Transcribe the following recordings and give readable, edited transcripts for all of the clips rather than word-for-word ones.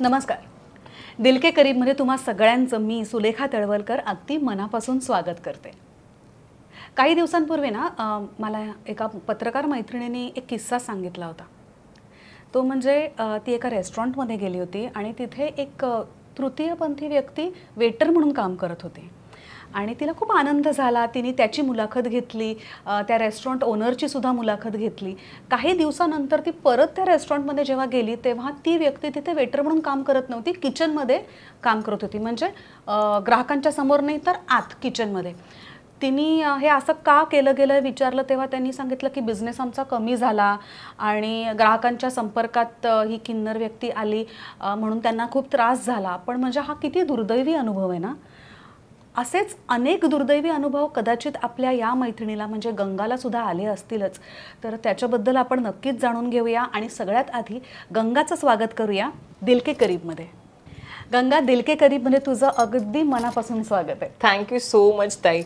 नमस्कार. दिल के करीबमध्ये तुम्हा सगळ्यांचं मी सुलेखा तळवलकर अगदी मनापासून स्वागत करते. काही दिवसांपूर्वी ना मला एका पत्रकार मैत्रिणीने एक किस्सा सांगितला होता. तो म्हणजे ती एका रेस्टॉरंटमध्ये गेली होती आणि तिथे एक तृतीयपंथी व्यक्ती वेटर म्हणून काम करत होती आणि तिला खूप आनंद झाला. तिने त्याची मुलाखत घेतली, त्या रेस्टॉरंट ओनरची सुद्धा मुलाखत घेतली. काही दिवसानंतर ती परत त्या रेस्टॉरंटमध्ये जेव्हा गेली तेव्हा ती व्यक्ती तिथे वेटर म्हणून काम करत नव्हती, किचनमध्ये काम करत होती. म्हणजे ग्राहकांच्या समोर नाही तर आत किचनमध्ये. तिने हे असं का केलं गेलं विचारलं तेव्हा त्यांनी सांगितलं की बिझनेस आमचा कमी झाला आणि ग्राहकांच्या संपर्कात ही किन्नर व्यक्ती आली म्हणून त्यांना खूप त्रास झाला. पण म्हणजे हा किती दुर्दैवी अनुभव आहे ना. असेच अनेक दुर्दैवी अनुभव कदाचित आपल्या या मैत्रिणीला म्हणजे गंगाला सुद्धा आले असतीलच. तर त्याच्याबद्दल आपण नक्कीच जाणून घेऊया आणि सगळ्यात आधी गंगाचं स्वागत करूया दिल के करीबमध्ये. गंगा, दिल के करीबमध्ये तुझं अगदी मनापासून स्वागत आहे. थँक्यू सो मच ताई.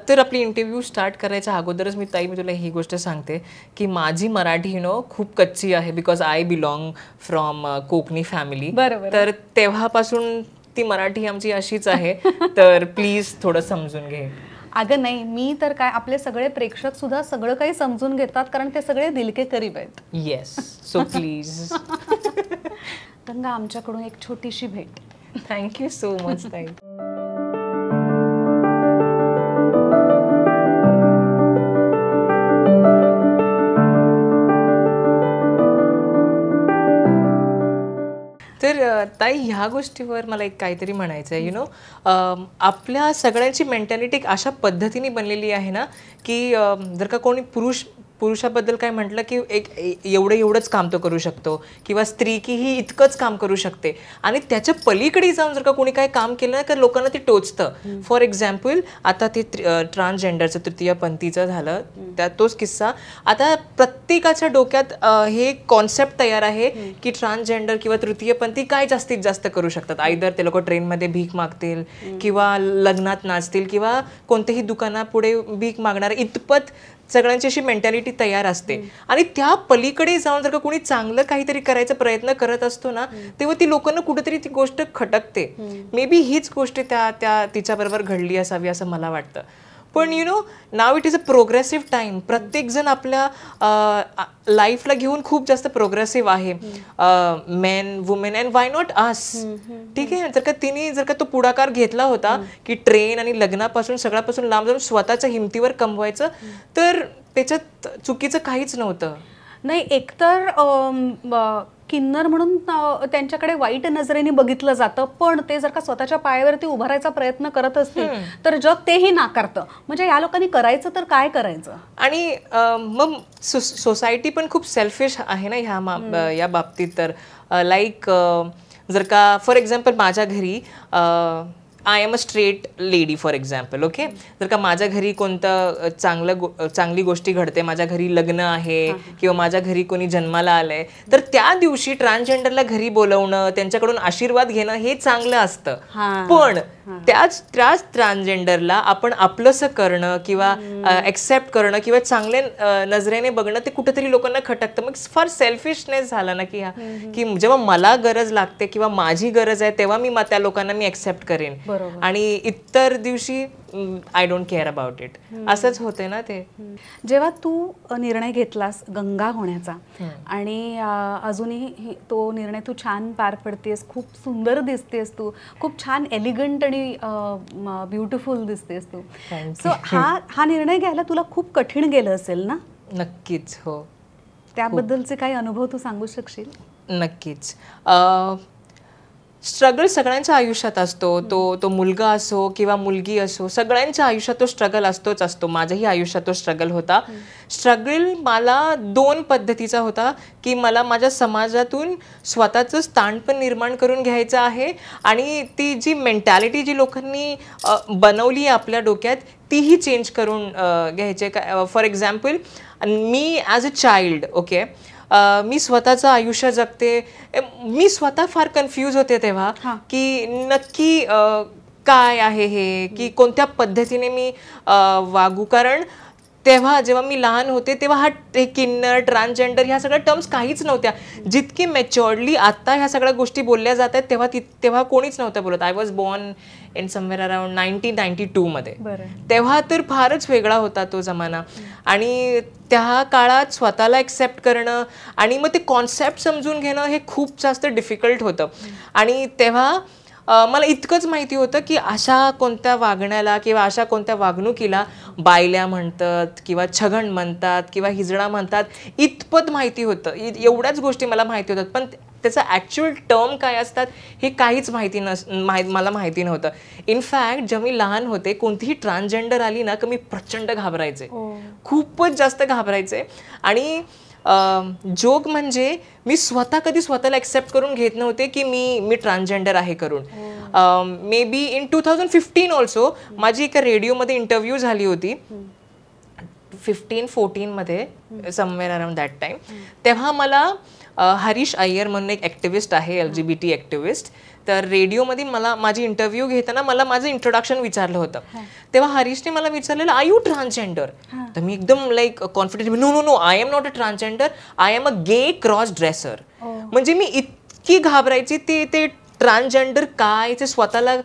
तर आपली इंटरव्ह्यू स्टार्ट करायच्या अगोदरच मी तुला ही गोष्ट सांगते की माझी मराठी खूप कच्ची आहे because I belong from Konkani family. बरोबर. तर तेव्हापासून ती मराठी आमची अशीच आहे. तर प्लीज थोडं समजून घे. अगं नाही, मी तर काय, आपले सगळे प्रेक्षक सुद्धा सगळं काही समजून घेतात कारण ते सगळे दिल के करीब आहेत. Yes, so please. गंगा, आमच्याकडून एक छोटीशी भेट. थँक्यू सो मच ताई. तर ताई, ह्या गोष्टीवर मला एक काहीतरी म्हणायचं आहे. आपल्या सगळ्यांची मेंटॅलिटी अशा पद्धतीने बनलेली आहे ना की जर का कोणी पुरुषाबद्दल काय म्हटलं की एवढंच काम तो करू शकतो किंवा स्त्री की ही इतकंच काम करू शकते आणि त्याच्या पलीकडे जाऊन जर का कोणी काय काम केलं ना तर लोकांना ते टोचतं. फॉर एक्झाम्पल आता ते ट्रान्सजेंडरचं तृतीयपंथीचं झालं, त्यात तोच किस्सा. आता प्रत्येकाच्या डोक्यात हे कॉन्सेप्ट तयार आहे की ट्रान्सजेंडर किंवा तृतीयपंथी काय जास्तीत जास्त करू शकतात. आयदर ते लोक ट्रेनमध्ये भीक मागतील किंवा लग्नात नाचतील किंवा कोणत्याही दुकानापुढे भीक मागणार, इतपत सगळ्यांची अशी मेंटॅलिटी तयार असते. आणि त्या पलीकडे जाऊन जर का कोणी चांगलं काहीतरी करायचा प्रयत्न करत असतो ना तेव्हा ती लोकांना कुठेतरी ती गोष्ट खटकते. मे बी हीच गोष्ट त्या तिच्याबरोबर घडली असावी असं मला वाटतं. पण now it is a progressive time. प्रत्येकजण आपल्या लाईफला घेऊन खूप जास्त प्रोग्रेसिव्ह आहे. Main, women and why not us. ठीक आहे. जर का तो पुढाकार घेतला होता की ट्रेन आणि लग्नापासून सगळ्यापासून लांब जाऊन स्वतःच्या हिमतीवर कमवायचं तर त्याच्यात चुकीचं काहीच नव्हतं. नाही, एकतर किन्नर म्हणून त्यांच्याकडे वाईट नजरेने बघितलं जातं, पण ते जर का स्वतःच्या पायावरती उभारायचा प्रयत्न करत असतील तर जग तेही नाकारतं. म्हणजे या लोकांनी करायचं तर काय करायचं. आणि मग सोसायटी पण खूप सेल्फिश आहे ना या बाबतीत. तर लाईक जर का फॉर एक्झाम्पल माझ्या घरी I am a straight lady for example. Okay. जर का माझ्या घरी कोणतं चांगली गोष्टी घडते, माझ्या घरी लग्न आहे किंवा माझ्या घरी कोणी जन्माला आलंय तर त्या दिवशी ट्रान्सजेंडरला घरी बोलवणं, त्यांच्याकडून आशीर्वाद घेणं हे चांगलं असतं. पण त्याच ट्रान्सजेंडरला आपण आपलंसं करणं किंवा ऍक्सेप्ट करणं किंवा चांगल्या नजरेने बघणं ते कुठेतरी लोकांना खटकतं. मग फार सेल्फिशनेस झाला ना की जेव्हा मला गरज लागते किंवा माझी गरज आहे तेव्हा मी त्या लोकांना मी ऍक्सेप्ट करेन आणि इतर दिवशी I don't care about it. असंच होते ना ते. जेव्हा तू निर्णय घेतलास गंगा होण्याचा आणि अजूनही तो निर्णय तू छान पार पडतेस, खूप सुंदर दिसतेस, तू खूप छान एलिगंट आणि ब्युटिफुल दिसतेस तू. सो हा निर्णय घ्यायला तुला खूप कठीण गेलं असेल ना. नक्कीच. हो. त्याबद्दलचे काही अनुभव तू सांगू शकशील. नक्कीच. स्ट्रगल सगळ्यांच्या आयुष्यात असतो. तो मुलगा असो किंवा मुलगी असो, सगळ्यांच्या आयुष्यात तो स्ट्रगल असतो. माझ्याही आयुष्यात तो स्ट्रगल होता. स्ट्रगल मला 2 पद्धतीचा होता की मला माझ्या समाजातून स्वतःचं स्थानपण निर्माण करून घ्यायचं आहे आणि ती जी मेंटॅलिटी जी लोकांनी बनवली आहे आपल्या डोक्यात तीही चेंज करून घ्यायचे. फॉर एक्झाम्पल मी ॲज अ चाइल्ड, ओके, मी स्वतःचं आयुष्य जगते. मी स्वतः फार कन्फ्यूज होते तेव्हा की नक्की काय आहे हे, की कोणत्या पद्धतीने मी वागू. कारण तेव्हा जेव्हा मी लहान होते तेव्हा हा किन्नर, ट्रान्सजेंडर ह्या सगळ्या टर्म्स काहीच नव्हत्या. जितकी मॅच्युअर्डली आता ह्या सगळ्या गोष्टी बोलल्या जात आहेत तेव्हा कोणीच नव्हतं बोलत. I was born in somewhere around 1992 मध्ये. तेव्हा तर फारच वेगळा होता तो जमाना. आणि त्या काळात स्वतःला एक्सेप्ट करणं आणि मग ते कॉन्सेप्ट समजून घेणं हे खूप जास्त डिफिकल्ट होतं. आणि तेव्हा मला इतकंच माहिती होतं की अशा कोणत्या वागण्याला किंवा अशा कोणत्या वागणुकीला बायल्या म्हणतात किंवा छगण म्हणतात किंवा हिजडा म्हणतात, इतपत माहिती होतं. एवढ्याच गोष्टी मला माहिती होतात. पण त्याचं ॲक्च्युअल टर्म काय असतात हे काहीच मला माहिती नव्हतं. इनफॅक्ट जेव्हा मी लहान होते कोणतीही ट्रान्सजेंडर आली ना की मी प्रचंड घाबरायचे, खूपच जास्त घाबरायचे. आणि जोक म्हणजे मी कधी स्वतःला एक्सेप्ट करून घेत नव्हते की मी ट्रान्सजेंडर आहे करून. मे बी इन 2015 ऑल्सो माझी एका रेडिओमध्ये इंटरव्ह्यू झाली होती 15-14 मध्ये, समवेअर अराउंड दॅट टाइम. तेव्हा मला हरीश अय्यर म्हणून एक ॲक्टिव्हिस्ट आहे, LGBT ॲक्टिव्हिस्ट, तर रेडिओमध्ये माझी इंटरव्ह्यू घेताना मला माझं इंट्रोडक्शन विचारलं होतं. तेव्हा हरीशने मला विचारलेलं, आर यू ट्रान्सजेंडर? तर मी एकदम like confident, no no no, I am not a transgender, I am a gay cross dresser. म्हणजे मी इतकी घाबरायची ते ट्रान्सजेंडर काय ते स्वतःला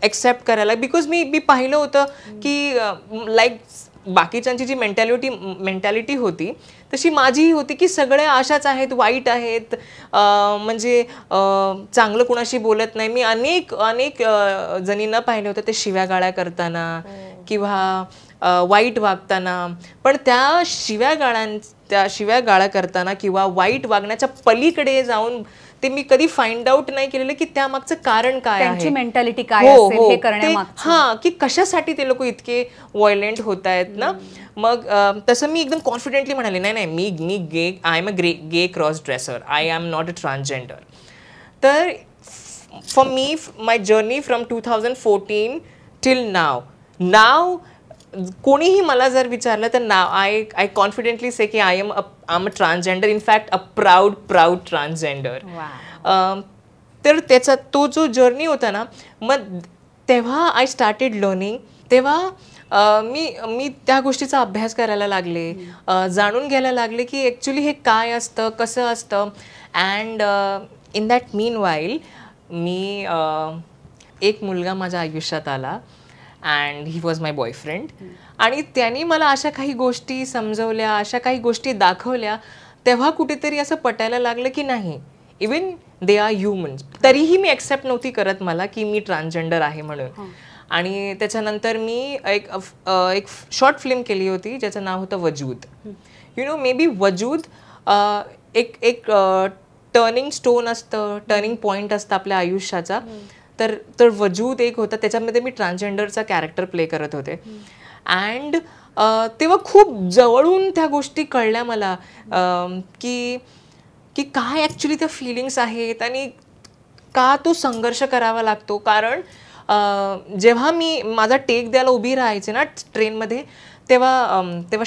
एक्सेप्ट करायला. बिकॉज मी पाहिलं होतं की लाईक बाकीच्यांची जी मेंटॅलिटी होती तशी माझीही होती की सगळे अशाच आहेत, वाईट आहेत, म्हणजे चांगलं कुणाशी बोलत नाही. मी अनेक जणींना पाहिलं होतं ते शिव्यागाळ्या करताना किंवा वाईट वागताना. पण त्या शिव्यागाळ्या करताना किंवा वाईट वागण्याच्या पलीकडे जाऊन ते मी कधी फाइंड आउट नाही केलेलं की त्यामागचं कारण काय आहे, मेंटॅलिटी काय असेल हे करण्यामागचं. हा, की कशासाठी ते लोक इतके व्हायलेंट होत आहेत ना. मग तसं मी एकदम कॉन्फिडेंटली म्हणाले, नाही मी gay, I am a gay cross dresser, I am not a transgender. तर for me my journey from 2014 till now कोणीही मला जर विचारलं तर नाव आय कॉन्फिडेंटली से की I am a transgender, in fact a proud transgender. तर त्याचा तो जो जर्नी होता ना, मग तेव्हा आय स्टार्टेड लर्निंग. तेव्हा मी त्या गोष्टीचा अभ्यास करायला लागले, जाणून घ्यायला लागले की ॲक्च्युली हे काय असतं, कसं असतं. And in that meanwhile मी एक मुलगा माझ्या आयुष्यात आला and he was my boyfriend. आणि त्यांनी मला अशा काही गोष्टी समजवल्या, अशा काही गोष्टी दाखवल्या. तेव्हा कुठेतरी असं पटायला लागलं की नाही, इवन दे आर ह्युमन्स. तरीही मी ॲक्सेप्ट नव्हती करत मला की मी ट्रान्सजेंडर आहे म्हणून. आणि त्याच्यानंतर मी एक शॉर्ट फिल्म केली होती ज्याचं नाव होतं वजूद. यु नो, मे बी वजूद एक टर्निंग स्टोन असतं, टर्निंग पॉईंट असतं आपल्या आयुष्याचा. तर वजूद एक होता, त्याच्यामध्ये मी ट्रान्सजेंडरचा कॅरेक्टर प्ले करत होते. अँड तेव्हा खूप जवळून त्या गोष्टी कळल्या मला की काय ॲक्च्युली त्या फिलिंग्स आहेत आणि का तो संघर्ष करावा लागतो. कारण जेव्हा मी माझा टेक द्यायला उभी राहायचे ना ट्रेनमध्ये, तेव्हा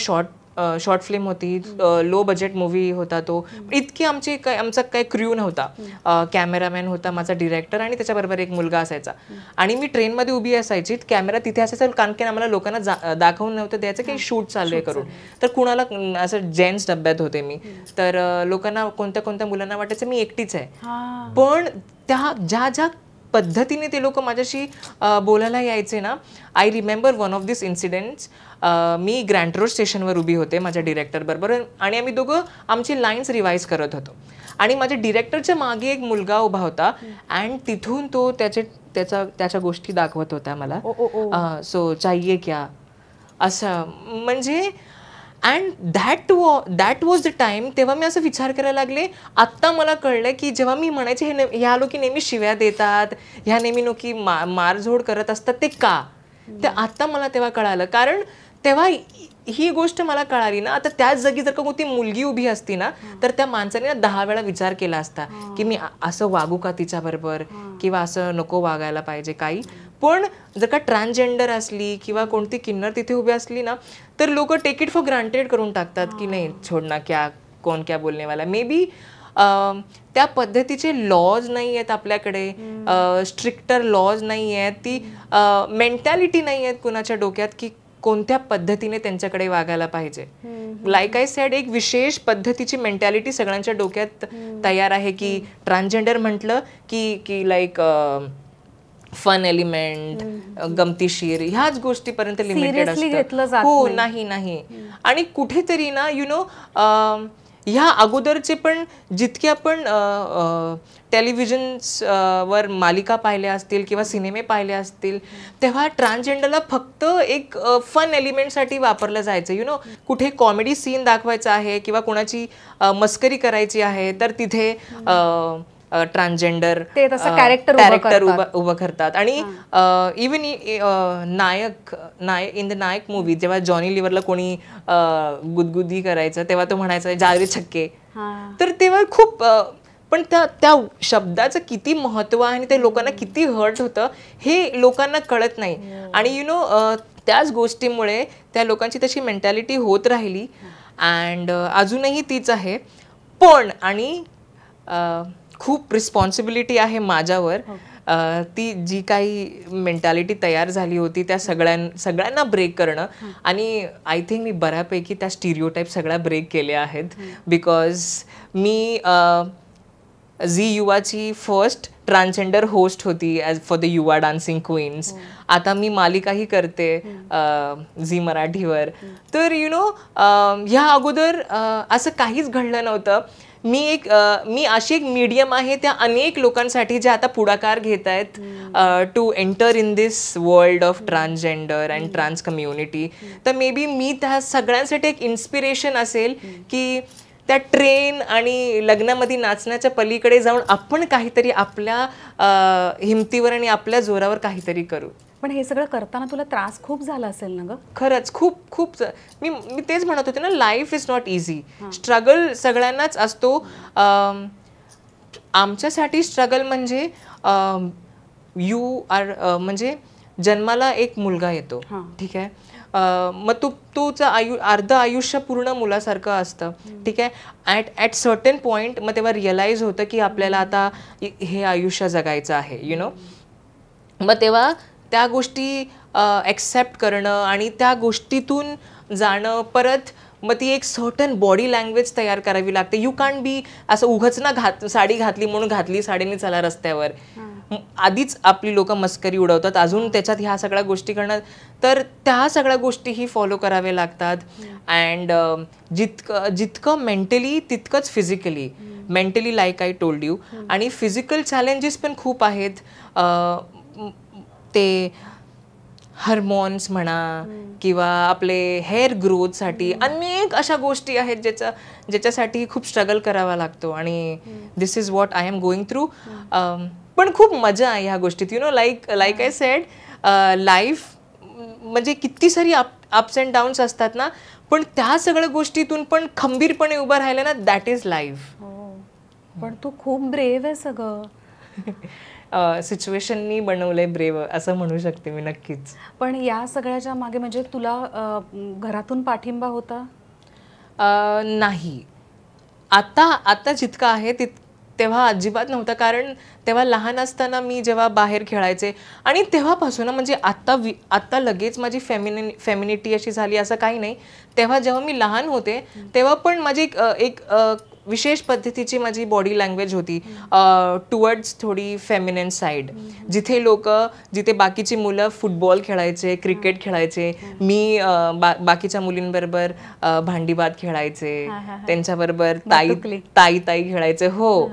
शॉर्ट फिल्म होती, लो बजेट मूवी होता तो. इतकी आमचा काही क्र्यू नव्हता. कॅमेरामॅन होता, माझा डिरेक्टर आणि त्याच्याबरोबर एक मुलगा असायचा. आणि मी ट्रेनमध्ये उभी असायची, कॅमेरा तिथे असायचा, कारण की आम्हाला लोकांना दाखवून नव्हतं द्यायचं की शूट चालू आहे करून. तर कुणाला असं जेंट्स डब्यात होते मी, तर लोकांना कोणत्या मुलांना वाटायचं मी एकटीच आहे. पण ज्या पद्धतीने ते लोक माझ्याशी बोलायला यायचे ना, I remember one of this incidents. Me Grant road स्टेशनवर उभी होते माझ्या डिरेक्टर बरोबर आणि आम्ही दोघं आमची लाईन्स रिवाईज करत होतो. आणि माझ्या डिरेक्टरच्या मागे एक मुलगा उभा होता अँड तिथून तो त्याच्या गोष्टी दाखवत होता मला. सो चाहिए क्या, असं म्हणजे. And that was the time. तेव्हा मी असं विचार करायला लागले, आत्ता मला कळलं की जेव्हा मी म्हणायचे ह्या लोकी नेहमी शिव्या देतात, ह्या नेहमी लोकी मारझोड करत असतात, ते का. ते आत्ता मला तेव्हा कळालं. कारण तेव्हा ही गोष्ट मला कळाली ना, आता त्याच जागी जर का कोणती मुलगी उभी असती ना, तर त्या माणसाने ना 10 वेळा विचार केला असता की मी असं वागू का तिच्याबरोबर किंवा असं नको वागायला पाहिजे काही. पण जर का ट्रान्सजेंडर असली किंवा कोणती किन्नर तिथे उभी असली ना, तर लोक टेक इट फॉर ग्रांटेड करून टाकतात की नाही छोडना, कोण क्या बोलने वाला. मे बी त्या पद्धतीचे लॉज नाही आहेत आपल्याकडे, स्ट्रिक्टर लॉज नाही आहेत, ती मेंटॅलिटी नाही आहेत कुणाच्या डोक्यात की कोणत्या पद्धतीने त्यांच्याकडे वागायला पाहिजे. लाईक आय सेड, एक विशेष पद्धतीची मेंटॅलिटी सगळ्यांच्या डोक्यात तयार आहे की ट्रान्सजेंडर म्हटलं की लाईक फन एलिमेंट, गमतीशीर, ह्याच गोष्टीपर्यंत लिमिटेड असतं. हो, नाही. आणि कुठेतरी ना ह्या अगोदरचे पण जितके आपण टेलिव्हिजन्सवर मालिका पाहिल्या असतील किंवा सिनेमे पाहिले असतील, तेव्हा ट्रान्सजेंडरला फक्त एक फन एलिमेंटसाठी वापरलं जायचं. कुठे कॉमेडी सीन दाखवायचा आहे किंवा कोणाची मस्करी करायची आहे तर तिथे ट्रान्सजेंडर कॅरेक्टर उभं करतात. आणि even in the Nayak movie जेव्हा जॉनी लिव्हरला कोणी गुदगुदी करायचं तेव्हा तो म्हणायचा जा रे छक्के. तर तेव्हा खूप पण त्या शब्दाचं किती महत्व आहे आणि ते लोकांना किती हर्ट होतं हे लोकांना कळत नाही. आणि त्याच गोष्टीमुळे त्या लोकांची तशी मेंटॅलिटी होत राहिली अँड अजूनही तीच आहे. पण आणि खूप रिस्पॉन्सिबिलिटी आहे माझ्यावर. ती जी काही मेंटॅलिटी तयार झाली होती त्या सगळ्यांना ब्रेक करणं. आणि आय थिंक मी बऱ्यापैकी त्या स्टिरियोटाईप सगळ्या ब्रेक केल्या आहेत. बिकॉज मी झी युवाची फर्स्ट ट्रान्सजेंडर होस्ट होती as for the Yuva dancing queens. आता मी मालिकाही करते झी मराठीवर. तर ह्या अगोदर असं काहीच घडलं नव्हतं. मी अशी एक मीडियम आहे त्या अनेक लोकांसाठी जे आता पुढाकार घेत आहेत to enter in this world of transgender and trans community. तर मे बी मी त्या सगळ्यांसाठी एक इन्स्पिरेशन असेल की त्या ट्रेन आणि लग्नामध्ये नाचण्याच्या पलीकडे जाऊन आपण काहीतरी आपल्या हिमतीवर आणि आपल्या जोरावर काहीतरी करू. पण हे सगळं करताना तुला त्रास खूप झाला असेल ना ग? खरंच खूप मी तेच म्हणत होते ना, life is not easy. Struggle सगळ्यांनाच असतो. आमच्यासाठी स्ट्रगल म्हणजे यू आर म्हणजे जन्माला एक मुलगा येतो, ठीक आहे. मग तुझं अर्ध आयुष्य पूर्ण मुलासारखं असतं, ठीक आहे. ॲट सर्टन पॉईंट मग तेव्हा रिअलाइज होतं की आपल्याला आता हे आयुष्य जगायचं आहे. मग तेव्हा त्या गोष्टी ॲक्सेप्ट करणं आणि त्या गोष्टीतून जाणं. परत मग ती एक सर्टन बॉडी लँग्वेज तयार करावी लागते. यू कॅन बी असं उगाच ना साडी घातली म्हणून घातली साडीने चला रस्त्यावर. आधीच आपली लोक मस्करी उडवतात, अजून त्याच्यात ह्या सगळ्या गोष्टी करणं. तर त्या सगळ्या गोष्टीही फॉलो कराव्या लागतात. अँड जितकं मेंटली तितकंच physically. Mentally like I told you. आणि फिजिकल चॅलेंजेस पण खूप आहेत. ते हार्मोन्स म्हणा किंवा आपले हेअर ग्रोथसाठी अनेक अशा गोष्टी आहेत ज्याच्यासाठी खूप स्ट्रगल करावा लागतो. आणि this is what I am going through. पण खूप मजा आहे ह्या गोष्टीत. लाईक आय सेड, लाईफ म्हणजे किती सारी अप्स अँड डाऊन्स असतात ना, पण त्या सगळ्या गोष्टीतून पण खंबीरपणे उभं राहिलं ना, दॅट इज लाईफ. पण तू खूप ब्रेव आहे सगळं. सिच्युएशननी बनवलंय ब्रेव असं म्हणू शकते मी नक्कीच. पण या सगळ्याच्या मागे म्हणजे तुला घरातून पाठिंबा होता? नाही. आता जितकं आहे तेव्हा अजिबात नव्हतं. कारण तेव्हा लहान असताना मी जेव्हा बाहेर खेळायचे आणि तेव्हापासून म्हणजे आत्ता लगेच माझी फेमिनिटी अशी झाली असं काही नाही. तेव्हा जेव्हा मी लहान होते तेव्हा पण माझी एक विशेष पद्धतीची माझी बॉडी लँग्वेज होती टुवर्ड्स थोडी फेमिनिन साईड. जिथे बाकीची मुलं फुटबॉल खेळायचे, क्रिकेट खेळायचे, मी बाकीच्या मुलींबरोबर भांडीबात खेळायचे, त्यांच्याबरोबर ताई खेळायचे. हो,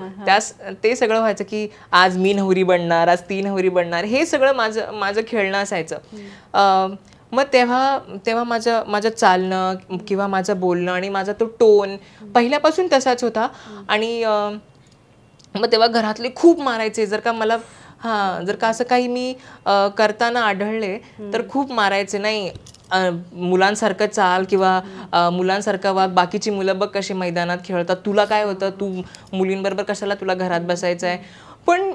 ते सगळं व्हायचं की आज मी नवरी बनणार, आज ती नवरी बनणार. हे सगळं माझं खेळणं असायचं. मग तेव्हा माझं चालणं किंवा माझं बोलणं आणि माझा तो टोन पहिल्यापासून तसाच होता. आणि मग तेव्हा घरातले खूप मारायचे जर का असं काही मी करताना आढळले तर खूप मारायचे. नाही, मुलांसारखं चाल किंवा मुलांसारखं वाग, बाकीची मुलं बघ कशी मैदानात खेळतात, तुला काय होतं, तू मुलींबरोबर कशाला तुला घरात बसायचं आहे. पण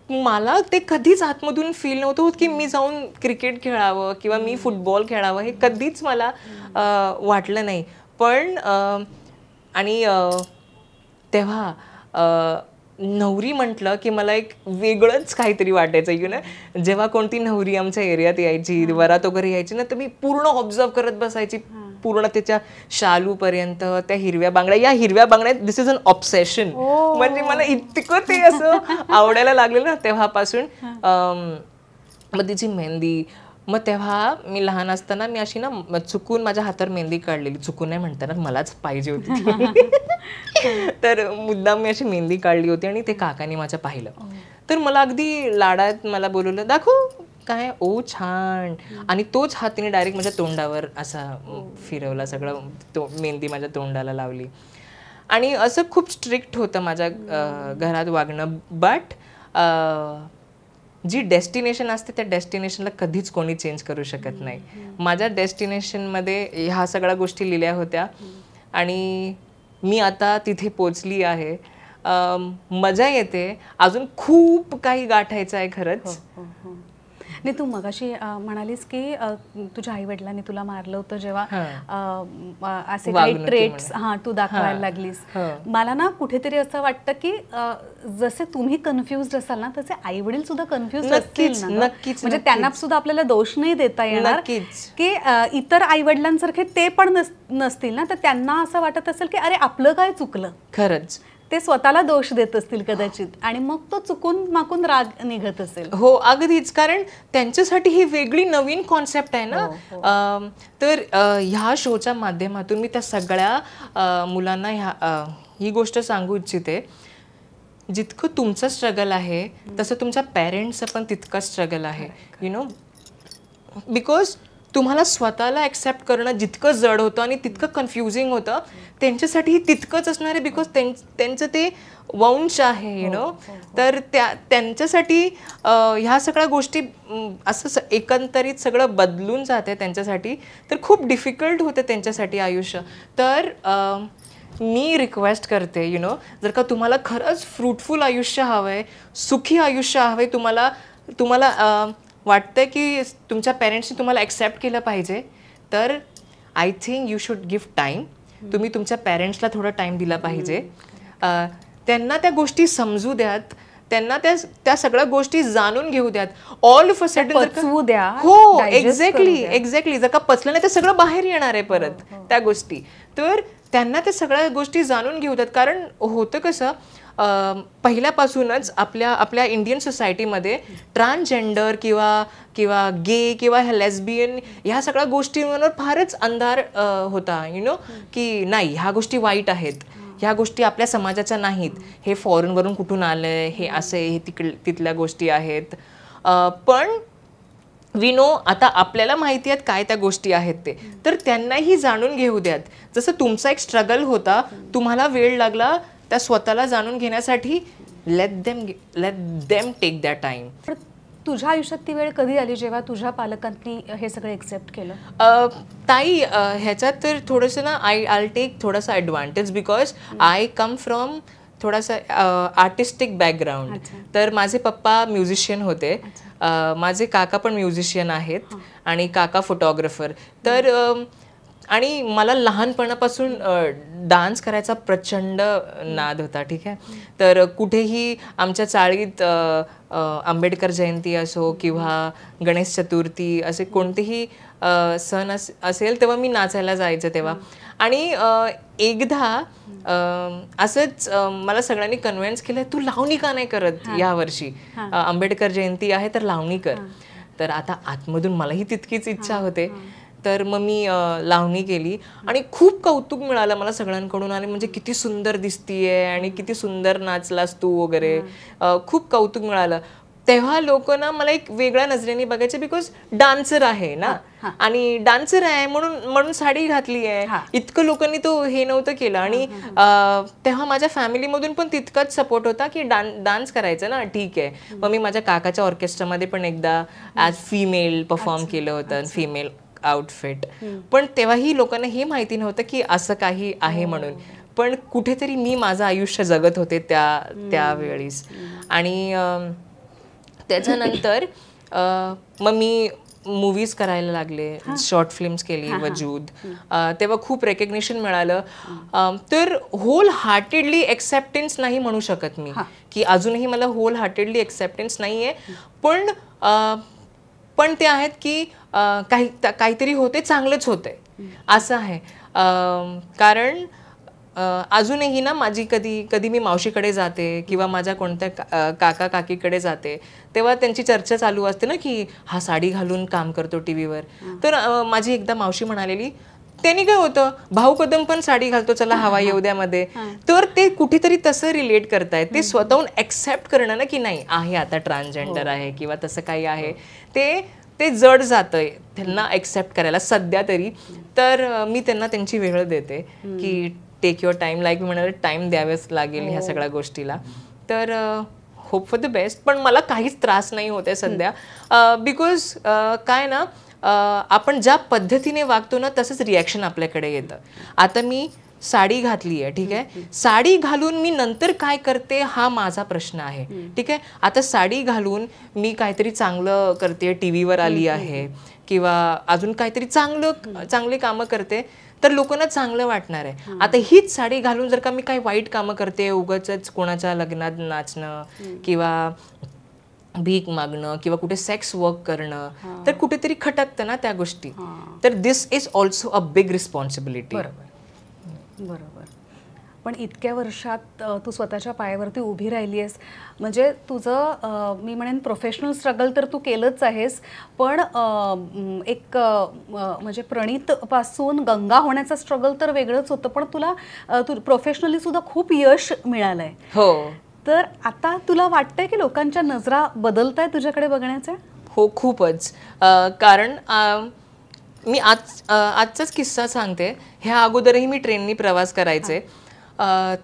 मला ते कधीच आतमधून फील नव्हतं होत की मी जाऊन क्रिकेट खेळावं किंवा मी फुटबॉल खेळावं. हे कधीच मला वाटलं नाही. पण आणि तेव्हा नवरी म्हटलं की मला एक वेगळंच काहीतरी वाटायचं की ना. जेव्हा कोणती नवरी आमच्या एरियात यायची, वरात वगैरे यायची ना, तर मी पूर्ण ऑब्झर्व करत बसायची, पूर्ण त्याच्या शालूपर्यंत, त्या हिरव्या बांगड्या. या हिरव्या बांगड्या दिस इज अन ऑब्सेशन. म्हणजे मला इतकं ते असं आवडायला लागलं ना तेव्हापासून. मग तिची मेहंदी. मग तेव्हा मी लहान असताना मी अशी ना चुकून माझ्या हातावर मेहंदी काढलेली. चुकून नाही म्हणताना, मलाच पाहिजे होती. तर मुद्दाम मी अशी मेहंदी काढली होती आणि ते काकाने माझ्या पाहिलं. तर मला अगदी लाडात मला बोलवलं, दाखव काय. ओ छान. आणि तोच हात तिने डायरेक्ट माझ्या तोंडावर असा फिरवला, सगळं मेहंदी माझ्या तोंडाला लावली. आणि असं खूप स्ट्रिक्ट होतं माझ्या घरात वागणं. बट जी डेस्टिनेशन असते त्या डेस्टिनेशनला कधीच कोणी चेंज करू शकत नाही. माझ्या डेस्टिनेशनमध्ये ह्या सगळ्या गोष्टी लिहिल्या होत्या आणि मी आता तिथे पोचली आहे. मजा येते. अजून खूप काही गाठायचं आहे खरंच. नाही, तू मगाशी म्हणालीस की तुझ्या आई वडिलांनी तुला मारलं होतं जेव्हा असे काही ट्रेट्स तू दाखवायला लागलीस. मला ना कुठेतरी असं वाटतं की जसे तुम्ही कन्फ्युज्ड असाल ना, तसे आई वडील सुद्धा कन्फ्युज असतील ना. नक्कीच. म्हणजे त्यांना सुद्धा आपल्याला दोष नाही देता येणार की इतर आई वडिलांसारखे ते पण नसतील ना, तर त्यांना असं वाटत असेल की अरे आपलं काय चुकलं. खरंच ते स्वतःला दोष देत असतील कदाचित, आणि मग तो चुकून माकून राग निघत असेल. हो अगदीच. कारण त्यांच्यासाठी ही वेगळी नवीन कॉन्सेप्ट आहे ना. तर ह्या शोच्या माध्यमातून मी त्या सगळ्या मुलांना ही गोष्ट सांगू इच्छिते, जितकं तुमचं स्ट्रगल आहे तसं तुमच्या पेरेंट्सचं पण तितकं स्ट्रगल आहे. यु नो, बिकॉज तुम्हाला स्वतःला ॲक्सेप्ट करणं जितकं जड होतं आणि तितकं कन्फ्युजिंग होतं, त्यांच्यासाठीही तितकंच असणार आहे. बिकॉज त्यांचं ते वंश आहे. यु नो, तर त्यांच्यासाठी ह्या सगळ्या गोष्टी असं एकंदरीत सगळं बदलून जाते त्यांच्यासाठी. तर खूप डिफिकल्ट होतं त्यांच्यासाठी आयुष्य. तर मी रिक्वेस्ट करते, यु नो, जर का तुम्हाला खरंच फ्रूटफुल आयुष्य हवं आहे, सुखी आयुष्य हवं आहे, तुम्हाला वाटतं की तुमच्या पेरेंट्सनी तुम्हाला ॲक्सेप्ट केलं पाहिजे, तर I think you should give time. तुम्ही तुमच्या पेरेंट्सला थोडा टाईम दिला पाहिजे. त्यांना त्या गोष्टी समजू द्यात, त्यांना त्या सगळ्या गोष्टी जाणून घेऊ द्यात. ऑल ऑफ अ सडन हो एक्झॅक्टली जर का पचलं नाही तर सगळं बाहेर येणार आहे परत त्या गोष्टी. तर त्यांना त्या सगळ्या गोष्टी जाणून घेऊ द्यात. कारण होतं कसं, पहिल्यापासूनच आपल्या इंडियन सोसायटीमध्ये ट्रान्सजेंडर किंवा गे किंवा लेस्बियन ह्या सगळ्या गोष्टींवर फारच अंधार होता. यु नो, की नाही ह्या गोष्टी वाईट आहेत, ह्या गोष्टी आपल्या समाजाच्या नाहीत, हे फॉरेनवरून कुठून आलंय, हे असे हे तिथल्या गोष्टी आहेत. पण वी नो, आता आपल्याला माहिती आहेत काय त्या गोष्टी आहेत ते, तर त्यांनाही जाणून घेऊ द्यात. जसं तुमचा एक स्ट्रगल होता, तुम्हाला वेळ लागला त्या स्वतःला जाणून घेण्यासाठी, let them take that time. तुझ्या आयुष्यात ती वेळ कधी आली जेव्हा तुझ्या पालकांनी हे सगळं एक्सेप्ट केलं? ताई, ह्याच्यात तर थोडंसं ना आय टेक थोडासा advantage, because I come from थोडासा आर्टिस्टिक बॅकग्राऊंड. तर माझे पप्पा म्युझिशियन होते, माझे काका पण म्युझिशियन आहेत आणि काका फोटोग्राफर. तर आणि मला लहानपणापासून डान्स करायचा प्रचंड नाद होता. ठीक आहे. तर कुठेही आमच्या चाळीत आंबेडकर जयंती असो किंवा गणेश चतुर्थी असे कोणतेही सण असेल तेव्हा मी नाचायला जायचं तेव्हा. आणि एकदा असंच मला सगळ्यांनी कन्व्हिन्स केलं, तू लावणी का नाही करत यावर्षी, आंबेडकर जयंती आहे तर लावणी कर. तर आता आतमधून मलाही तितकीच इच्छा होते. तर मग मी लावणी केली आणि खूप कौतुक मिळालं मला सगळ्यांकडून. आणि म्हणजे किती सुंदर दिसतीये आणि किती सुंदर नाचलास तू वगैरे, खूप कौतुक मिळालं. तेव्हा लोक ना मला एक वेगळ्या नजरेने बघायचे, बिकॉज डान्सर आहे ना, आणि डान्सर आहे म्हणून साडी घातली आहे, इतकं लोकांनी तो हे नव्हतं केलं. आणि तेव्हा माझ्या फॅमिलीमधून पण तितकाच सपोर्ट होता की डान्स करायचं ना, ठीक आहे. मग मी माझ्या काकाच्या ऑर्केस्ट्रामध्ये पण एकदा ॲज फिमेल परफॉर्म केलं होतं, फिमेल आउटफिट. पण तेव्हाही लोकांना हे माहिती नव्हतं की असं काही आहे म्हणून. पण कुठेतरी मी माझं आयुष्य जगत होते त्यावेळीस. आणि त्याच्यानंतर मग मी मूवीज करायला लागले, शॉर्ट फिल्म्स केली वजूद, तेव्हा खूप रेकग्निशन मिळालं. तर होल हार्टेडली एक्सेप्टन्स नाही म्हणू शकत मी, की अजूनही मला होल हार्टेडली एक्सेप्टन्स नाही आहे, पण ते आहेत की काहीतरी होते, चांगलंच होतंय असं आहे. कारण अजूनही ना माझी कधी मी मावशीकडे जाते किंवा माझ्या कोणत्या काका काकीकडे जाते, तेव्हा त्यांची चर्चा चालू असते ना की हा साडी घालून काम करतो टीव्हीवर. तर माझी एकदा मावशी म्हणालेली, त्यांनी काय होतं, भाऊ कदम पण साडी घालतो, चला हवा येऊ द्यामध्ये. तर ते कुठेतरी तसं रिलेट करतायत, ते स्वतःहून एक्सेप्ट करणं ना की नाही आहे आता ट्रान्सजेंडर आहे किंवा तसं काही आहे, ते जड जातंय त्यांना एक्सेप्ट करायला सध्या तरी. तर मी त्यांना त्यांची वेळ देते की टेक युअर टाइम, लाईक मी म्हणाले टाइम द्यावेच लागेल ह्या सगळ्या गोष्टीला. तर होप फॉर द बेस्ट. पण मला काहीच त्रास नाही होते सध्या, बिकॉज काय ना, आपण ज्या पद्धतीने वागतो ना तसंच रिॲक्शन आपल्याकडे येतं. आता मी साडी घातली आहे, ठीक आहे, साडी घालून मी नंतर काय करते हा माझा प्रश्न आहे, ठीक आहे. आता साडी घालून मी काहीतरी चांगलं करते, टी व्हीवर आली आहे किंवा अजून काहीतरी चांगली कामं करते, तर लोकांना चांगलं वाटणार आहे. आता हीच साडी घालून जर का मी काही वाईट कामं करते, उगाचच कोणाच्या लग्नात नाचणं किंवा भीक मागणं किंवा कुठे सेक्स वर्क करणं, तर कुठेतरी खटकतं ना त्या गोष्टी. तर this is also a big responsibility. बरोबर. पण इतक्या वर्षात तू स्वतःच्या पायावरती उभी राहिली आहेस, म्हणजे तुझं मी म्हणेन प्रोफेशनल स्ट्रगल तर तू केलंच आहेस, पण एक म्हणजे प्रणीतपासून गंगा होण्याचा स्ट्रगल तर वेगळंच होतं, पण तू प्रोफेशनली सुद्धा खूप यश मिळालं आहे. हो. तर आता तुला वाटतंय की लोकांच्या नजरा बदलताय तुझ्याकडे बघण्याच्या? हो, खूपच. कारण मी आजचाच किस्सा सांगते. ह्या अगोदरही मी ट्रेननी प्रवास करायचे.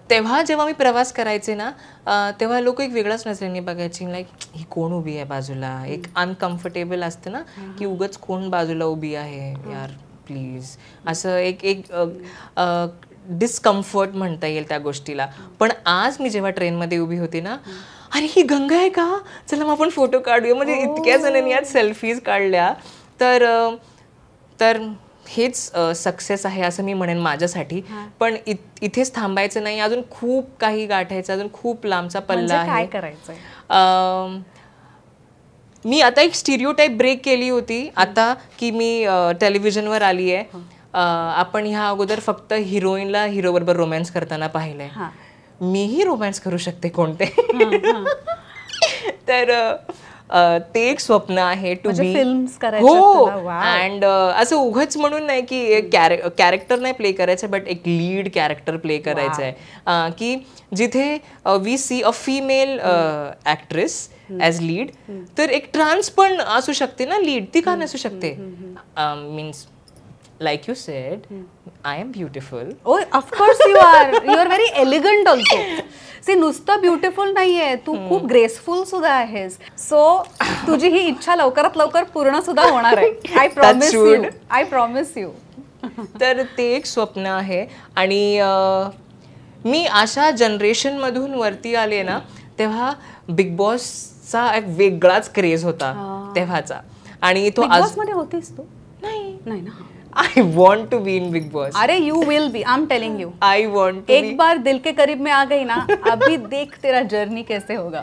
तेव्हा जेव्हा मी प्रवास करायचे ना, तेव्हा लोक एक वेगळाच नजरेने बघायची, लाईक ही कोण उभी आहे बाजूला. एक अनकम्फर्टेबल असतं ना की उगाच कोण बाजूला उभी आहे यार प्लीज, असं एक डिस्कम्फर्ट म्हणता येईल त्या गोष्टीला. पण आज मी जेव्हा ट्रेनमध्ये उभी होती ना, अरे ही गंगा आहे का, चला मग आपण फोटो काढूया. म्हणजे इतक्या जणांनी आज सेल्फीज काढल्या. तर हेच सक्सेस आहे असं मी म्हणेन माझ्यासाठी. पण इथेच थांबायचं नाही, अजून खूप काही गाठायचं, अजून खूप लांबचा पल्ला आहे. काय करायचंय? मी आता एक स्टिरियोटाईप ब्रेक केली होती आता की मी टेलिव्हिजनवर आली आहे. आपण ह्या अगोदर फक्त हिरोईनला हिरोबरोबर रोमॅन्स करताना पाहिलंय, मीही रोमॅन्स करू शकते कोणते. तर ते एक स्वप्न आहे टू बी फिल्म्स हो. अँड असं उघच म्हणून नाही की कॅरेक्टर नाही प्ले करायचं, बट एक लीड कॅरेक्टर प्ले करायचं आहे की जिथे we see a female actress as lead. तर एक ट्रान्स पण असू शकते ना लीड, ती का नसू शकते. Means like you said, I am beautiful. Oh, of course you are. You are very elegant also. See, नुसतं ब्युटिफुल नाहीये, तू खूप ग्रेसफुल सुद्धा आहेस. सो तुझी ही इच्छा लवकरात लवकर पूर्ण सुद्धा होणार आहे. I promise you. तर ते एक स्वप्न आहे. आणि मी अशा जनरेशन मधून वरती आले ना, तेव्हा बिग बॉसचा एक वेगळाच क्रेज होता तेव्हाचा. आणि तो बिग बॉस मध्ये होतीस तू? नाही ना. I want to be in Big Boss. अरे you will be, I'm telling you. I want to एक बार दिल के करीब में आ गई ना, अभी देख तेरा जर्नी कैसे होगा.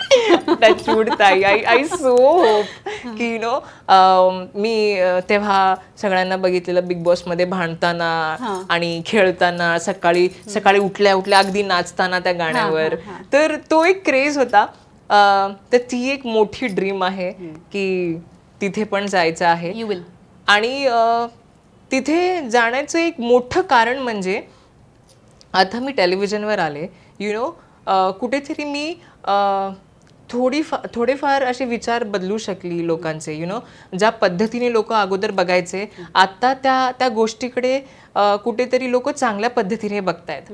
That's good, ताई. I so hope की you know मी तेव्हा सगळ्यांना बघितलेलं बिग बॉस मध्ये भांडताना आणि खेळताना, सकाळी उठल्या अगदी नाचताना त्या गाण्यावर. तर तो एक क्रेज होता. तर ती एक मोठी ड्रीम आहे की तिथे पण जायचं आहे. You will. आणि तिथे जाण्याचं एक मोठं कारण म्हणजे आता मी टेलिव्हिजनवर आले, यु नो, कुठेतरी मी थोडेफार असे विचार बदलू शकली लोकांचे. यु नो, ज्या पद्धतीने लोक अगोदर बघायचे, आता त्या गोष्टीकडे कुठेतरी लोक चांगल्या पद्धतीने बघतायत.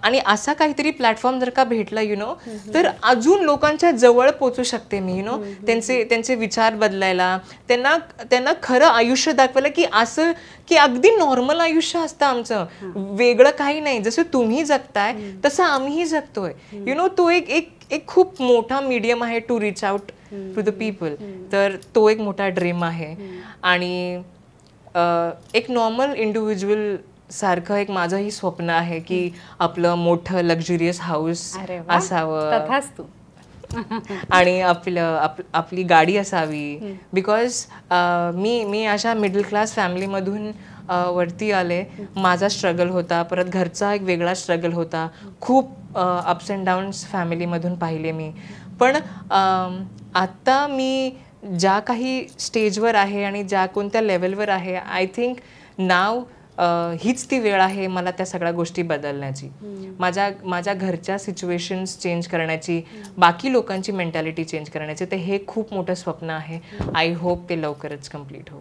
आणि असा काहीतरी प्लॅटफॉर्म जर का भेटला, यु नो, तर अजून लोकांच्या जवळ पोचू शकते मी. यु नो, त्यांचे विचार बदलायला, त्यांना खरं आयुष्य दाखवायला की असं की अगदी नॉर्मल आयुष्य असतं आमचं, वेगळं काही नाही. जसं तुम्ही जगताय तसं आम्हीही जगतोय. यु नो, तो एक खूप मोठा मीडियम आहे to reach out to the people. तर तो एक मोठा ड्रीम आहे. आणि एक नॉर्मल इंडिव्हिज्युअल सारखं एक माझंही स्वप्न आहे की आपलं मोठं लक्झुरियस हाऊस असावं तथास्तु. आणि आपली गाडी असावी. बिकॉज मी अशा मिडल क्लास फॅमिलीमधून वरती आले. माझा स्ट्रगल होता, परत घरचा एक वेगळा स्ट्रगल होता, खूप अप्स अँड डाऊन्स फॅमिलीमधून पाहिले मी. पण आत्ता मी ज्या काही स्टेजवर आहे आणि ज्या कोणत्या लेवलवर आहे, आय थिंक नाव हीच ती वेळ आहे मला त्या सगळ्या गोष्टी बदलण्याची, माझ्या घरच्या सिच्युएशन्स चेंज करण्याची, बाकी लोकांची मेंटॅलिटी चेंज करण्याची. तर हे खूप मोठं स्वप्न आहे. आय होप ते लवकरच कम्प्लीट हो.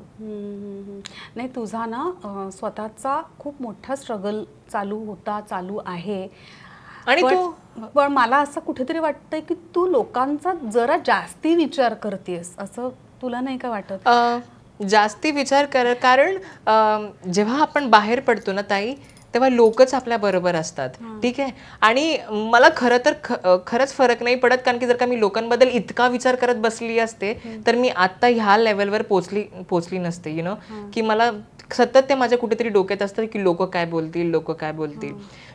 नाही, तुझा ना स्वतःचा खूप मोठा स्ट्रगल चालू आहे. आणि पण मला असं कुठेतरी वाटतंय की तू लोकांचा जरा जास्ती विचार करतेस, असं तुला नाही का वाटत? जास्ती विचार कारण जेव्हा आपण बाहेर पडतो ना ताई, तेव्हा लोकच आपल्या बरोबर असतात. ठीक आहे. आणि मला खरंच फरक नाही पडत, कारण की जर का मी लोकांबद्दल इतका विचार करत बसली असते तर मी आता ह्या लेवलवर पोचली नसते. यु नो, की मला सतत ते माझ्या कुठेतरी डोक्यात असतं की लोक काय बोलतील.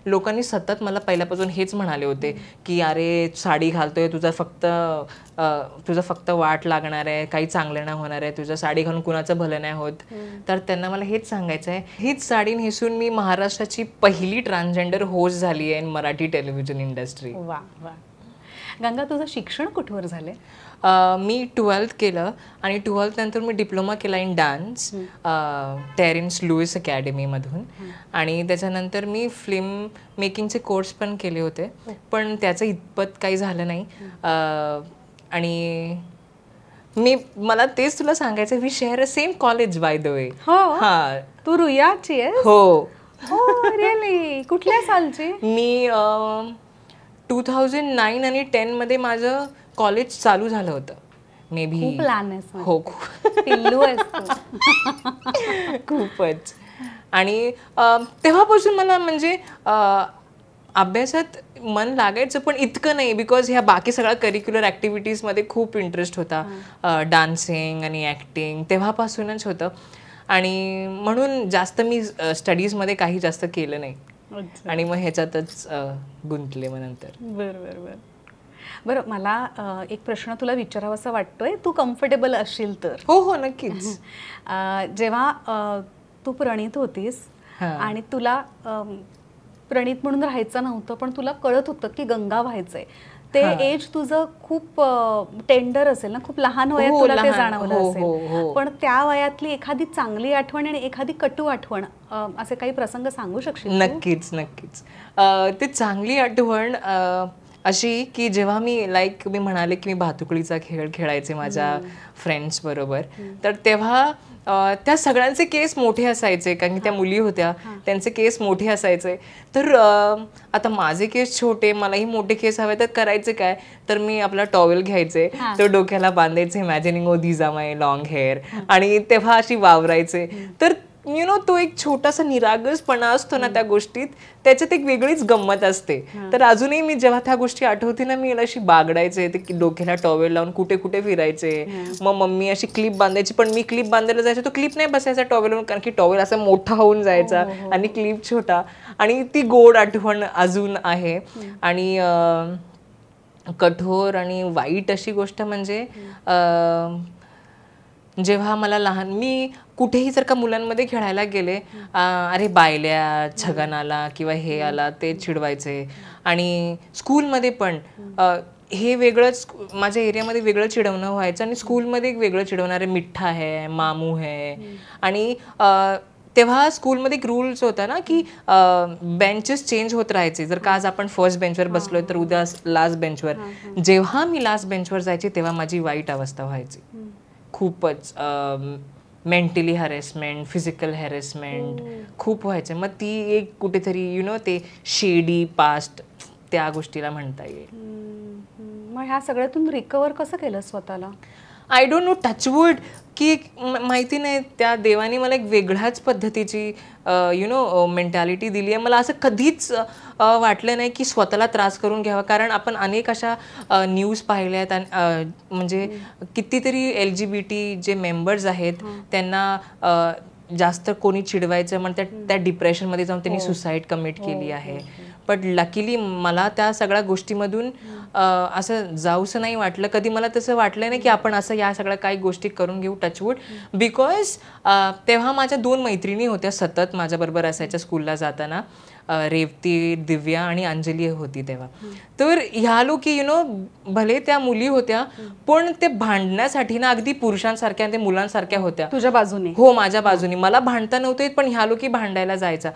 लोकांनी सतत मला पहिल्यापासून हेच म्हणाले होते की अरे साडी घालतोय, तुझं फक्त वाट लागणार आहे, काही चांगलं नाही होणार आहे, तुझं साडी घालून कुणाचं भलं नाही होत. तर त्यांना मला हेच सांगायचं आहे, हीच साडी नेसून मी महाराष्ट्राची पहिली ट्रान्सजेंडर होस्ट झाली आहे इन मराठी टेलिव्हिजन इंडस्ट्री. वा वा. गंगा, तुझं शिक्षण कुठवर झालंय? मी 12th केलं आणि 12th नंतर मी डिप्लोमा केला इन डान्स टेरेन्स लुईस अकॅडमीमधून. आणि त्याच्यानंतर मी फिल्म मेकिंगचे कोर्स पण केले होते, पण त्याचं इतपत काही झालं नाही. आणि मला तेच तुला सांगायचं, we share a same college by the way. हा, तू रुयाची आहे? हो. रिअली? कुठल्या सालची? मी 2009 आणि 10 मध्ये माझं कॉलेज चालू झालं होतं. May be. खूप लहान आहेस. हो, पिल्लू आहेस खूपच. आणि तेव्हापासून मला म्हणजे अभ्यासात मन लागायचं, पण इतकं नाही, बिकॉज ह्या बाकी सगळ्या करिक्युलर ॲक्टिव्हिटीजमध्ये खूप इंटरेस्ट होता. डान्सिंग आणि ॲक्टिंग तेव्हापासूनच होतं. आणि म्हणून जास्त मी स्टडीजमध्ये काही जास्त केलं नाही. आणि मग ह्याच्यातच गुंतले मग नंतर. बरं, मला एक प्रश्न तुला विचारावासा वाटतोय, तू कम्फर्टेबल असशील तर? हो, नक्कीच. जेव्हा तू प्रणित होतीस आणि तुला प्रणित म्हणून राहायचं नव्हतं, पण तुला कळत होतं की गंगा व्हायचंय, ते एज तुझं खूप टेंडर असेल ना, खूप लहान वयात तुला ते जाणवलं असेल. पण त्या वयातली एखादी चांगली आठवण आणि एखादी कटू आठवण, असे काही प्रसंग सांगू शकशील? नक्कीच. ते चांगली आठवण अशी की जेव्हा मी म्हणाले की मी भातुकलीचा खेळ खेळायचे माझ्या फ्रेंड्स बरोबर, तर तेव्हा त्या सगळ्यांचे केस मोठे असायचे, कारण की त्या मुली होत्या, त्यांचे केस मोठे असायचे. तर आता माझे केस छोटे, मलाही मोठे केस हवे, तर करायचे काय, तर मी आपला टॉवेल घ्यायचे, तो डोक्याला बांधायचे, imagining oh these are my long hair, आणि तेव्हा अशी वावरायचे. तर यु नो, तो एक छोटासा निरागसपणा असतो ना त्या गोष्टीत, त्याच्यात एक वेगळीच गंमत असते. तर अजूनही मी जेव्हा त्या गोष्टी आठवते ना, मी अशी बागडायचे, ते डोक्याला टॉवेल लावून कुठे कुठे फिरायचे. मग मम्मी अशी क्लिप बांधायची, पण मी क्लिप बांधायला जायचे, तो क्लिप नाही बसायचा टॉवेलवरून, कारण की टॉवेल असा मोठा होऊन जायचा आणि क्लिप छोटा. आणि ती गोड आठवण अजून आहे. आणि कठोर आणि वाईट अशी गोष्ट म्हणजे जेव्हा मला मी कुठेही जर का मुलांमध्ये खेळायला गेले, अरे बायल्या, छगन आला किंवा हे आला, ते चिडवायचे. आणि स्कूलमध्ये पण हे वेगळंच, माझ्या एरियामध्ये वेगळं चिडवणं व्हायचं आणि स्कूलमध्ये एक वेगळं चिडवणारे, मिठ्ठा है, मामू है. आणि तेव्हा स्कूलमध्ये एक रूल्स होता ना की बेंचेस चेंज होत राहायचे. जर का आज आपण फर्स्ट बेंचवर बसलोय तर उद्या लास्ट बेंचवर. जेव्हा मी लास्ट बेंचवर जायचे तेव्हा माझी वाईट अवस्था व्हायची. खूपच मेंटली हॅरेसमेंट, फिजिकल हॅरेसमेंट खूप व्हायचे. मग ती एक कुठेतरी यु नो, ते शेडी पास्ट त्या गोष्टीला म्हणता येईल. मग ह्या सगळ्यातून रिकवर कसं केलं स्वतःला? आय डोंट नो, टचवूड की माहिती नाही त्या देवाने मला एक वेगळ्याच पद्धतीची मेंटॅलिटी दिली आहे. मला असं कधीच वाटलं नाही की स्वतःला त्रास करून घ्यावा, कारण आपण अनेक अशा न्यूज पाहिल्या आहेत आणि म्हणजे कितीतरी LGBT जे मेंबर्स आहेत त्यांना जास्त कोणी चिडवायचं म्हणतात त्या डिप्रेशनमध्ये जाऊन त्यांनी सुसाईड कमिट केली आहे. बट लकीली मला त्या सगळ्या गोष्टीमधून असं जाऊसं नाही वाटलं. कधी मला तसं वाटलं नाही की आपण असं या सगळ्या काही गोष्टी करून घेऊ, टचवूड. बिकॉज तेव्हा माझ्या 2 मैत्रिणी होत्या सतत माझ्याबरोबर असायच्या स्कूलला जाताना. रेवती, दिव्या आणि अंजली होती तेव्हा. तर ह्या लोकी भले त्या मुली होत्या पण ते भांडण्यासाठी ना अगदी पुरुषांसारख्या ते मुलांसारख्या होत्या. तुझ्या बाजूने? हो, माझ्या बाजूने. मला भांडता नव्हते पण ह्या लोकी भांडायला जायचा.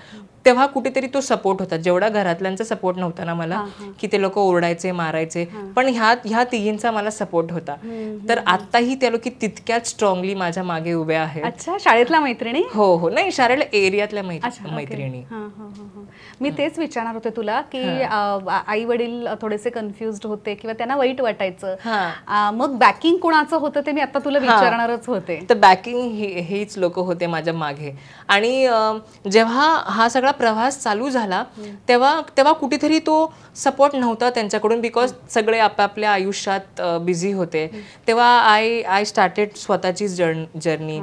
तेव्हा कुठेतरी तो सपोर्ट होता, जेवढा घरातल्यांचा सपोर्ट नव्हता ना मला, की ते लोक ओरडायचे मारायचे, पण ह्या तिघींचा मला सपोर्ट होता. तर आताही त्या लोकी तितक्याच स्ट्रॉंगली माझ्या मागे उभ्या आहेत. अच्छा, शाळेतल्या मैत्रिणी? हो हो, नाही शाळेतल्या एरियातल्या मैत्रिणी. मी तेच विचारणार होते तुला की आई वडील थोडेसे कन्फ्युज्ड होते किंवा त्यांना वाईट वाटायचं, मग बॅकिंग कोणाचं होतं ते मी आता तुला विचारणारच होते. तर बॅकिंग हेच लोक होते माझ्या मागे. आणि जेव्हा हा सगळा प्रवास चालू झाला तेव्हा कुठेतरी तो सपोर्ट नव्हता त्यांच्याकडून, बिकॉज सगळे आपापल्या आयुष्यात बिझी होते. तेव्हा आय स्टार्टेड स्वतःची जर्नी,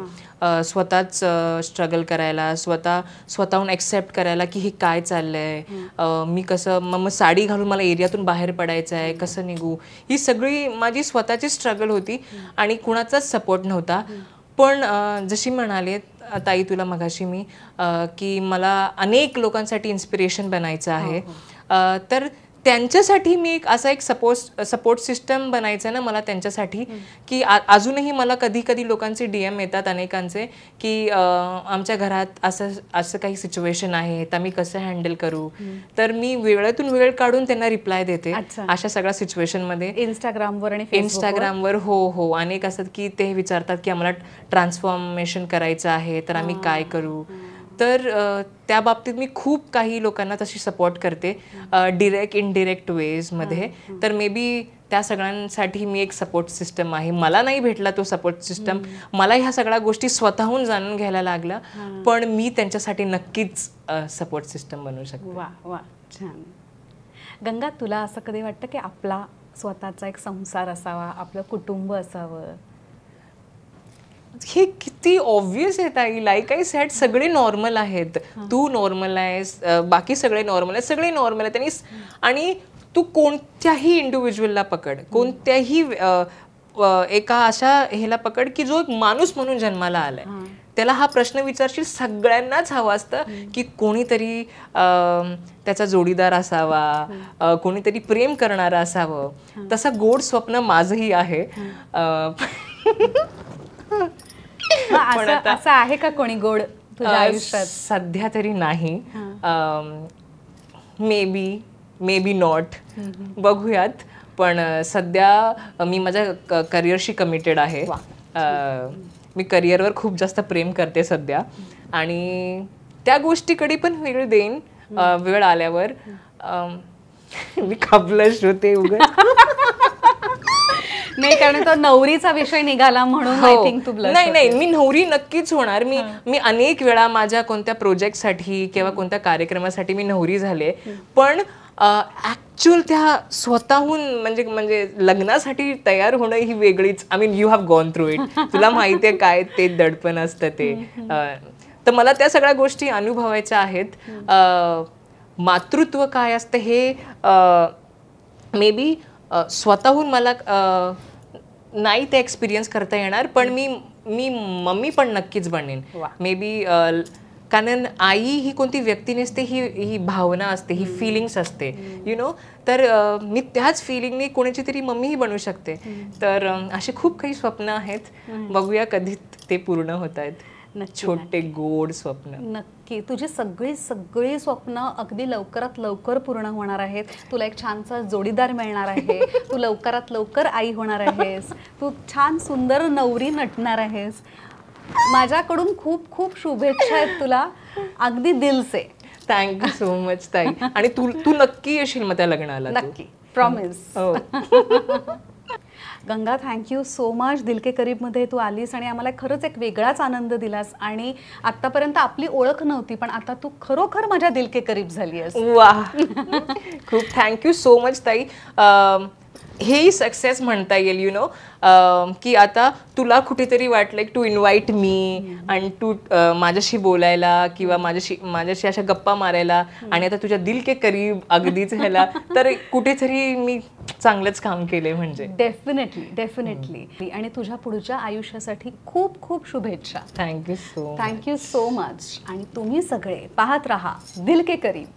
स्वतःच स्ट्रगल करायला, स्वतःहून एक्सेप्ट करायला की हे काय चाललंय, मी कसं मग साडी घालून मला एरियातून बाहेर पडायचं आहे, कसं निघू. ही सगळी माझी स्वतःची स्ट्रगल होती आणि कुणाचाच सपोर्ट नव्हता. पण जशी म्हणाले ताई तुला मगाशी मी की मला अनेक लोकांसाठी इन्स्पिरेशन बनायचं आहे, तर त्यांच्यासाठी मी असा एक सपोर्ट सिस्टम बनायचं ना मला त्यांच्यासाठी, की अजूनही मला कधी कधी लोकांचे DM येतात अनेकांचे की आमच्या घरात असं काही सिच्युएशन आहे तर मी कसं हँडल करू. तर मी वेळातून वेळ काढून त्यांना रिप्लाय देते अशा सगळ्या सिच्युएशनमध्ये. इंस्टाग्रामवर हो अनेक असतात की ते विचारतात की आम्हाला ट्रान्सफॉर्मेशन करायचं आहे तर आम्ही काय करू. तर त्या बाबतीत मी खूप काही लोकांना तशी सपोर्ट करते डिरेक्ट इनडिरेक्ट वेजमध्ये. तर मे बी त्या सगळ्यांसाठी मी एक सपोर्ट सिस्टम आहे. मला नाही भेटला तो सपोर्ट सिस्टम, मला ह्या सगळ्या गोष्टी स्वतःहून जाणून घ्यायला लागल्या, पण मी त्यांच्यासाठी नक्कीच सपोर्ट सिस्टम बनवू शकते. वा वा, छान. गंगा, तुला असं कधी वाटतं की आपला स्वतःचा एक संसार असावा, आपलं कुटुंब असावं? हे किती ऑब्वियस आहे ताई. लाईक आय सेड, सगळे नॉर्मल आहेत. तू नॉर्मल आहेस, बाकी सगळे नॉर्मल आहेत, सगळे नॉर्मल आहेत. आणि तू कोणत्याही इंडिव्हिज्युअलला पकड, कोणत्याही एका अशा ह्याला पकड की जो एक माणूस म्हणून जन्माला आलाय, त्याला हा प्रश्न विचारशील, सगळ्यांनाच हवं असतं की कोणीतरी त्याचा जोडीदार असावा, कोणीतरी प्रेम करणारा असावं. तसं गोड स्वप्न माझंही आहे. असं आहे का कोणी गोड तुझ्या आयुष्यात? सध्या तरी नाही. मे बी नॉट, बघूयात. पण सध्या मी माझ्या करिअरशी कमिटेड आहे. मी करिअरवर खूप जास्त प्रेम करते सध्या आणि त्या गोष्टीकडे पण वेळ देईन वेळ आल्यावर. मी खबलश होते उगाच. नाही, कारण तो नवरीचा विषय निघाला म्हणून आय थिंक तू ब्लश. नाही, मी नवरी नक्कीच होणार. मी अनेक वेळा माझ्या कोणत्या प्रोजेक्टसाठी किंवा कोणत्या कार्यक्रमासाठी मी नवरी झाले, पण ऍक्च्युअल त्या स्वतःहून म्हणजे लग्नासाठी तयार होणं ही वेगळीच. I mean you have gone through it. तुला माहिती आहे काय ते दडपण असतं ते. तर मला त्या सगळ्या गोष्टी अनुभवायच्या आहेत. मातृत्व काय असतं हे मे बी स्वतःहून मला नाही ते एक्सपिरियन्स करता येणार, पण मी मम्मी पण नक्कीच बनेन मे बी. कारण आई ही कोणती व्यक्ती नसते, ही भावना असते, ही फिलिंग्स असते, तर मी त्याच फिलिंगने कोणाची तरी मम्मीही बनू शकते. तर असे खूप काही स्वप्न आहेत, बघूया कधी ते पूर्ण होत आहेत. छोटे गोड स्वप्न. नक्की तुझी सगळी स्वप्न अगदी लवकरात लवकर पूर्ण होणार आहेत. तुला एक छानसा जोडीदार मिळणार आहे, तू लवकरात लवकर आई होणार आहेस, तू छान सुंदर नवरी नटणार आहेस. माझ्याकडून खूप खूप शुभेच्छा आहेत तुला, अगदी दिल से. थँक्यू सो मच ताई. आणि तू नक्की येशील मग त्या लग्नाला? नक्की, promise. Ganga, thank you so much. दिल के करीबमध्ये तू आलीस आणि आम्हाला खरंच एक वेगळाच आनंद दिलास. आणि आत्तापर्यंत आपली ओळख नव्हती, पण आता तू खरोखर माझ्या दिल के करीब झाली आहेस. वा, खूप थँक्यू सो मच ताई. हेही सक्सेस म्हणता येईल, यु नो, की आता तुला कुठेतरी वाटलं टू इन्व्हाइट मी आणि तू माझ्याशी बोलायला किंवा माझ्याशी अशा गप्पा मारायला, आणि आता तुझ्या दिल के करीब अगदीच ह्याला, तर कुठेतरी मी चांगलंच काम केलंय म्हणजे. डेफिनेटली. आणि तुझ्या पुढच्या आयुष्यासाठी खूप खूप शुभेच्छा. Thank you so thank you so much. आणि तुम्ही सगळे पाहत राहा दिल के करीब.